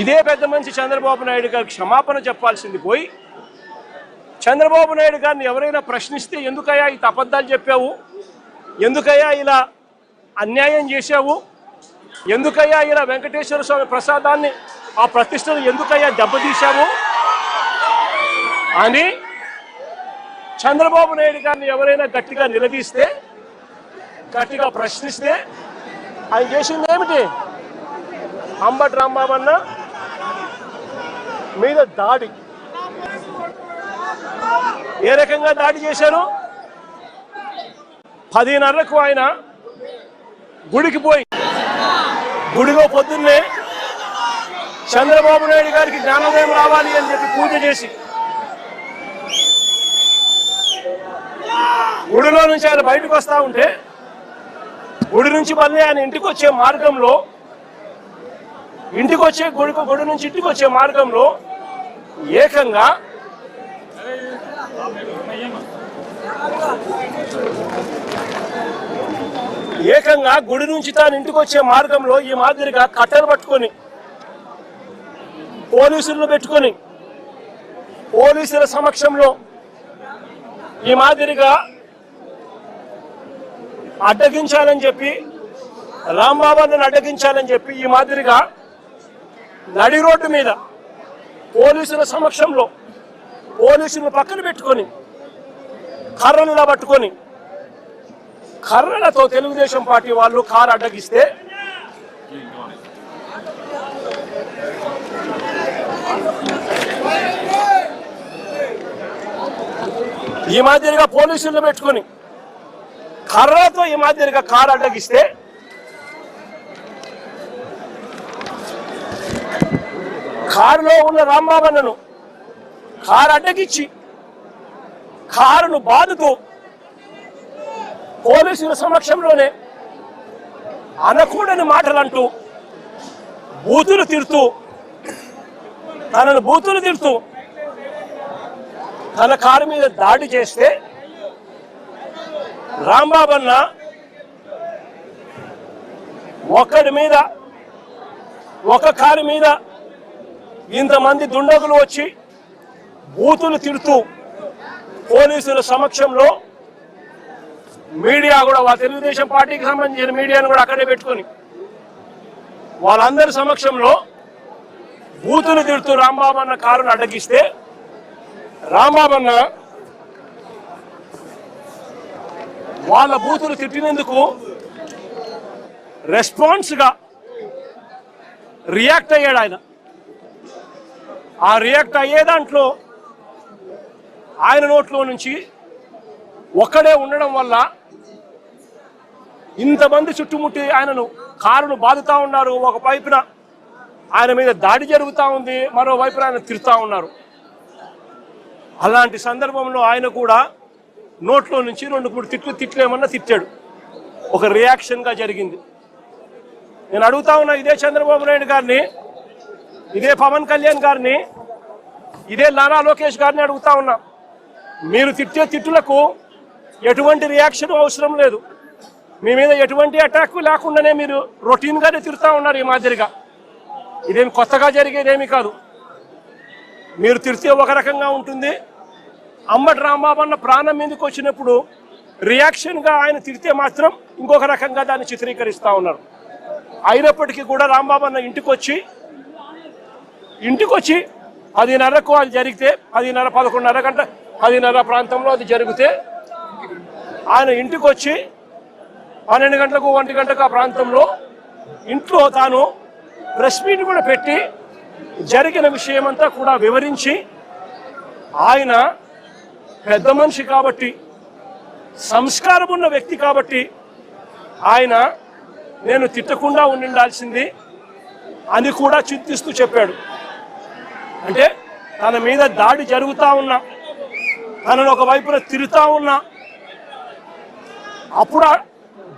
ఇదే పెద్ద మనిషి చంద్రబాబు నాయుడు గారికి క్షమాపణ చెప్పాల్సింది పోయి చంద్రబాబు నాయుడు గారిని ఎవరైనా ప్రశ్నిస్తే ఎందుకయ్యా ఈ అబద్ధాలు చెప్పావు, ఎందుకయ్యా ఇలా అన్యాయం చేశావు, ఎందుకయ్యా ఇలా వెంకటేశ్వర స్వామి ప్రసాదాన్ని ఆ ప్రతిష్టను ఎందుకయ్యా దెబ్బతీశావు అని చంద్రబాబు నాయుడు గారిని ఎవరైనా గట్టిగా నిలదీస్తే, గట్టిగా ప్రశ్నిస్తే ఆయన చేసింది ఏమిటి? అంబటి రాంబాబన్న మీద దాడి. ఏ రకంగా దాడి చేశారు? 10:30కు ఆయన గుడికి పోయి గుడిలో పొద్దున్నే చంద్రబాబు నాయుడు గారికి జ్ఞానోదయం రావాలి అని చెప్పి పూజ చేసి గుడిలో నుంచి ఆయన బయటకు వస్తూ ఉంటే గుడి నుంచి మళ్ళీ ఆయన ఇంటికి వచ్చే మార్గంలో గుడి నుంచి ఇంటికి వచ్చే మార్గంలో ఏకంగా గుడి నుంచి తాను ఇంటికి వచ్చే మార్గంలో ఈ మాదిరిగా కట్టెలు పట్టుకొని పోలీసులను పెట్టుకొని పోలీసుల సమక్షంలో ఈ మాదిరిగా అడ్డగించాలని చెప్పి, రాంబాబుని అడ్డగించాలని చెప్పి ఈ మాదిరిగా నడి రోడ్డు మీద పోలీసుల సమక్షంలో పోలీసులను పక్కన పెట్టుకొని కర్రలులా పట్టుకొని కర్రలతో తెలుగుదేశం పార్టీ వాళ్ళు కారు అడ్డగిస్తే ఈ మాదిరిగా పోలీసులను పెట్టుకొని కర్రలతో ఈ మాదిరిగా కారు అడ్డగిస్తే కారులో ఉన్న రాంబాబన్నను కారు అడ్డగిచ్చి కారును బాదుతూ పోలీసుల సమక్షంలోనే అనకూడని మాటలంటూ బూతులు తిడుతూ తన కారు మీద దాడి చేస్తే రాంబాబన్న ఒక కారు మీద ఇంతమంది దుండగులు వచ్చి బూతులు తిడుతూ పోలీసుల సమక్షంలో మీడియా కూడా తెలుగుదేశం పార్టీకి సంబంధించిన మీడియాను కూడా అక్కడే పెట్టుకొని వాళ్ళందరి సమక్షంలో బూతులు తిడుతూ రాంబాబన్న కారును అడ్డగిస్తే రాంబాబన్న వాళ్ళ బూతులు తిట్టినందుకు రెస్పాన్స్గా రియాక్ట్ అయ్యాడు ఆయన. ఆ రియాక్ట్ అయ్యే దాంట్లో ఆయన నోట్లో నుంచి ఒక్కడే ఉండడం వల్ల ఇంతమంది చుట్టుముట్టి ఆయనను కారును బాదుతా ఉన్నారు. ఒక వైపున ఆయన మీద దాడి జరుగుతూ ఉంది, మరోవైపున ఆయన తిరుగుతూ ఉన్నారు. అలాంటి సందర్భంలో ఆయన కూడా నోట్లో నుంచి 2-3 తిట్లేమన్నా తిట్టాడు. ఒక రియాక్షన్గా జరిగింది. నేను అడుగుతా ఉన్నా ఇదే చంద్రబాబు నాయుడు గారిని, ఇదే పవన్ కళ్యాణ్ గారిని, ఇదే నారా లోకేష్ గారిని అడుగుతా ఉన్నా, మీరు తిట్టే తిట్టులకు ఎటువంటి రియాక్షన్ అవసరం లేదు, మీ మీద ఎటువంటి అటాక్ లేకుండానే మీరు రొటీన్గానే తిరుగుతూ ఉన్నారు. ఈ మాదిరిగా ఇదేమి కొత్తగా జరిగేదేమీ కాదు. మీరు తిరిగితే ఒక రకంగా ఉంటుంది. అంబటి రాంబాబన్న ప్రాణం మీదకి వచ్చినప్పుడు రియాక్షన్గా ఆయన తిరిగితే మాత్రం ఇంకొక రకంగా దాన్ని చిత్రీకరిస్తూ ఉన్నారు. అయినప్పటికీ కూడా రాంబాబన్న ఇంటికి వచ్చి 10:30కు అది జరిగితే 10:30-11:30 గంట 10:30 ప్రాంతంలో అది జరిగితే ఆయన ఇంటికి వచ్చి 12 గంటలకు 1 గంటకు ఆ ప్రాంతంలో ఇంట్లో తాను ప్రెస్ మీట్ కూడా పెట్టి జరిగిన విషయమంతా కూడా వివరించి, ఆయన పెద్ద మనిషి కాబట్టి, సంస్కారం ఉన్న వ్యక్తి కాబట్టి ఆయన నేను తిట్టకుండా ఉండాల్సింది అని కూడా చింతిస్తూ చెప్పాడు. అంటే తన మీద దాడి జరుగుతూ ఉన్నా, తనను ఒకవైపున తిరుగుతూ ఉన్నా, అప్పుడు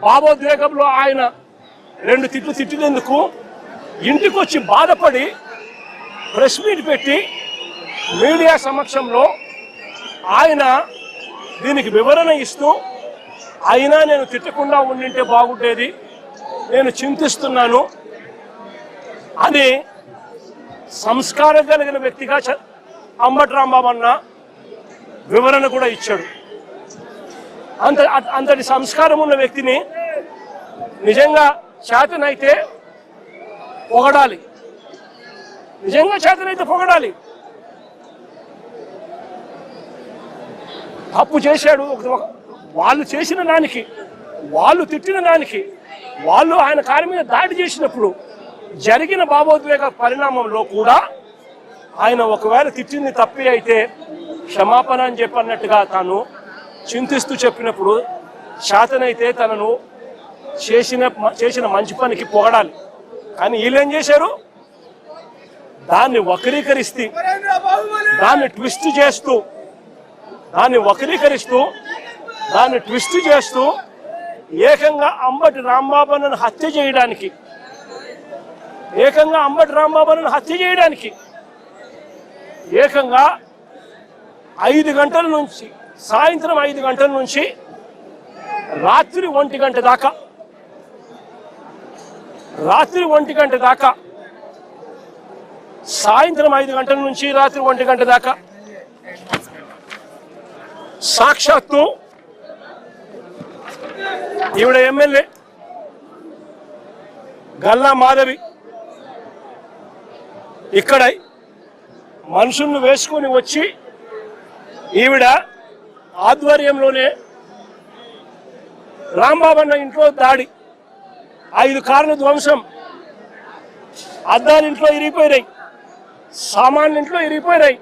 భావోద్వేగంలో ఆయన 2 తిట్లు తిట్టినందుకు ఇంటికి వచ్చి బాధపడి ప్రెస్ మీట్ పెట్టి మీడియా సమక్షంలో ఆయన దీనికి వివరణ ఇస్తూ, అయినా నేను తిట్టకుండా ఉండింటే బాగుండేది, నేను చింతిస్తున్నాను అని సంస్కారం కలిగిన వ్యక్తిగా అంబటి రాంబాబు అన్న వివరణ కూడా ఇచ్చాడు. అంతటి సంస్కారం ఉన్న వ్యక్తిని నిజంగా చేతనైతే పొగడాలి, నిజంగా చేతనైతే పొగడాలి. తప్పు చేశాడు, వాళ్ళు చేసిన దానికి, వాళ్ళు తిట్టిన దానికి, వాళ్ళు ఆయన కారు మీద దాడి చేసినప్పుడు జరిగిన భావోద్వేగ పరిణామంలో కూడా ఆయన ఒకవేళ తిట్టింది తప్పి అయితే క్షమాపణ అని చెప్పన్నట్టుగా తాను చింతిస్తూ చెప్పినప్పుడు శాతనైతే తనను చేసిన మంచి పనికి పొగడాలి. కానీ వీళ్ళేం చేశారు, దాన్ని వక్రీకరిస్తూ, దాన్ని ట్విస్ట్ చేస్తూ, ఏకంగా అంబటి రాంబాబును హత్య చేయడానికి, ఏకంగా 5 గంటల నుంచి, సాయంత్రం 5 గంటల నుంచి రాత్రి 1 గంట దాకా, సాయంత్రం 5 గంటల నుంచి రాత్రి 1 గంట దాకా సాక్షాత్తు ఈవిడ ఎమ్మెల్యే గల్లా మాధవి ఇక్కడ మనుషులను వేసుకొని వచ్చి ఈవిడ ఆధ్వర్యంలోనే రాంబాబు అన్న ఇంట్లో దాడి, 5 కార్ల ధ్వంసం, అద్దాలు ఇంట్లో ఇరిగిపోయినాయి, సామాన్లు ఇంట్లో ఇరిగిపోయినాయి,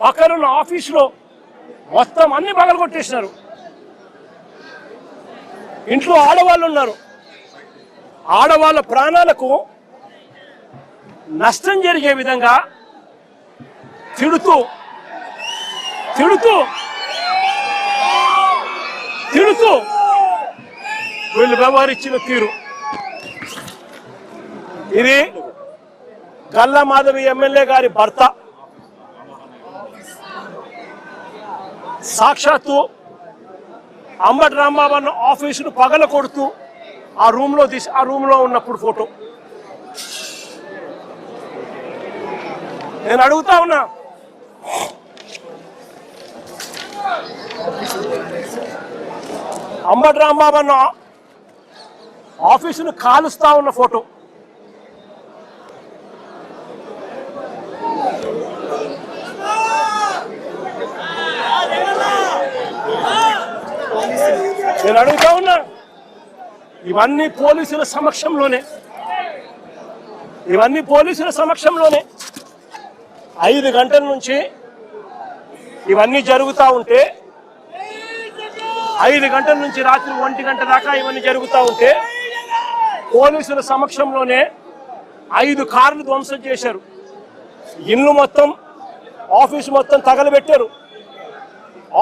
పక్కనున్న ఆఫీసులో మొత్తం అన్ని పగలగొట్టేసినారు. ఇంట్లో ఆడవాళ్ళు ఉన్నారు, ఆడవాళ్ళ ప్రాణాలకు నష్టం జరిగే విధంగా తిడుతూ వీళ్ళు వ్యవహరించిన తీరు ఇది. గల్లా మాధవి ఎమ్మెల్యే గారి భర్త సాక్షాత్తు అంబటి రాంబాబు అన్న ఆఫీసును పగల కొడుతూ ఆ రూమ్లో ఉన్నప్పుడు ఫోటో. నేను అడుగుతా ఉన్నా, అంబటి రాంబాబు అన్న ఆఫీసును కాలుస్తా ఉన్న ఫోటో. నేను అడుగుతా ఉన్నా, ఇవన్నీ పోలీసుల సమక్షంలోనే 5 గంటల నుంచి ఇవన్నీ జరుగుతూ ఉంటే, 5 గంటల నుంచి రాత్రి 1 గంట దాకా ఇవన్నీ జరుగుతూ ఉంటే పోలీసుల సమక్షంలోనే 5 కార్లు ధ్వంసం చేశారు, ఇల్లు మొత్తం, ఆఫీసు మొత్తం తగలబెట్టారు,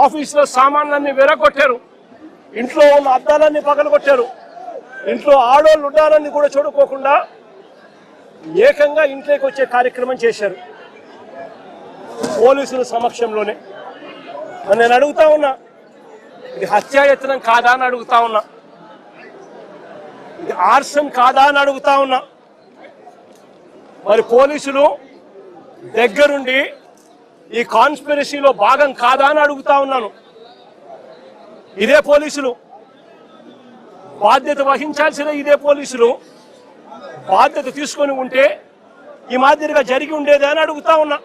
ఆఫీసులో సామాన్లన్నీ విరగొట్టారు, ఇంట్లో ఉన్న అద్దాలన్నీ పగలగొట్టారు, ఇంట్లో ఆడోళ్ళు ఉండాలని కూడా చూడుకోకుండా ఏకంగా ఇంట్లోకి వచ్చే కార్యక్రమం చేశారు పోలీసుల సమక్షంలోనే. నేను అడుగుతా ఉన్నా, ఇది హత్యాయత్నం కాదా అని అడుగుతా ఉన్నా, ఇది ఆర్సన్ కాదా అని అడుగుతా ఉన్నా. మరి పోలీసులు దగ్గరుండి ఈ కాన్స్పిరసీలో భాగం కాదా అని అడుగుతా ఉన్నాను. ఇదే పోలీసులు బాధ్యత వహించాల్సిన, ఇదే పోలీసులు బాధ్యత తీసుకొని ఉంటే ఈ మాదిరిగా జరిగి ఉండేదే అని అడుగుతా ఉన్నా.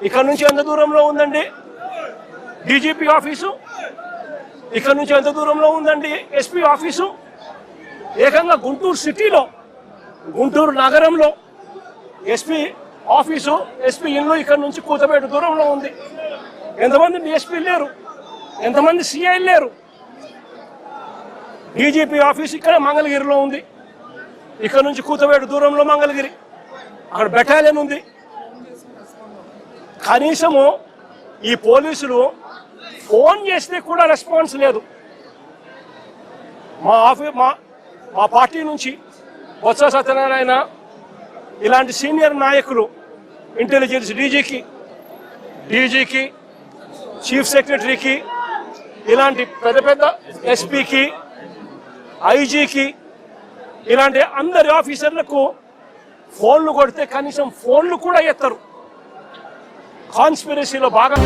ఇక్కడ నుంచి ఎంత దూరంలో ఉందండి డీజీపీ ఆఫీసు, ఇక్కడ నుంచి ఎంత దూరంలో ఉందండి ఎస్పీ ఆఫీసు, ఏకంగా గుంటూరు సిటీలో, గుంటూరు నగరంలో ఎస్పీ ఆఫీసు, ఎస్పీ ఇల్లు ఇక్కడ నుంచి కూతబేట దూరంలో ఉంది. ఎంతమంది డిఎస్పీ లేరు, ఎంతమంది సిఐ లేరు. డీజీపీ ఆఫీస్ ఇక్కడ మంగళగిరిలో ఉంది, ఇక్కడ నుంచి కూతబేట దూరంలో మంగళగిరి, అక్కడ బెటాలియన్ ఉంది. కనీసము ఈ పోలీసులు ఫోన్ చేస్తే కూడా రెస్పాన్స్ లేదు. మా పార్టీ నుంచి బొత్స సత్యనారాయణ ఇలాంటి సీనియర్ నాయకులు, ఇంటెలిజెన్స్ డీజీకి, చీఫ్ సెక్రటరీకి, ఇలాంటి పెద్ద పెద్ద ఎస్పీకి, ఐజీకి, ఇలాంటి అందరి ఆఫీసర్లకు ఫోన్లు కొడితే కనీసం ఫోన్లు కూడా ఎత్తరు. కాన్స్పిరసీలో బాగా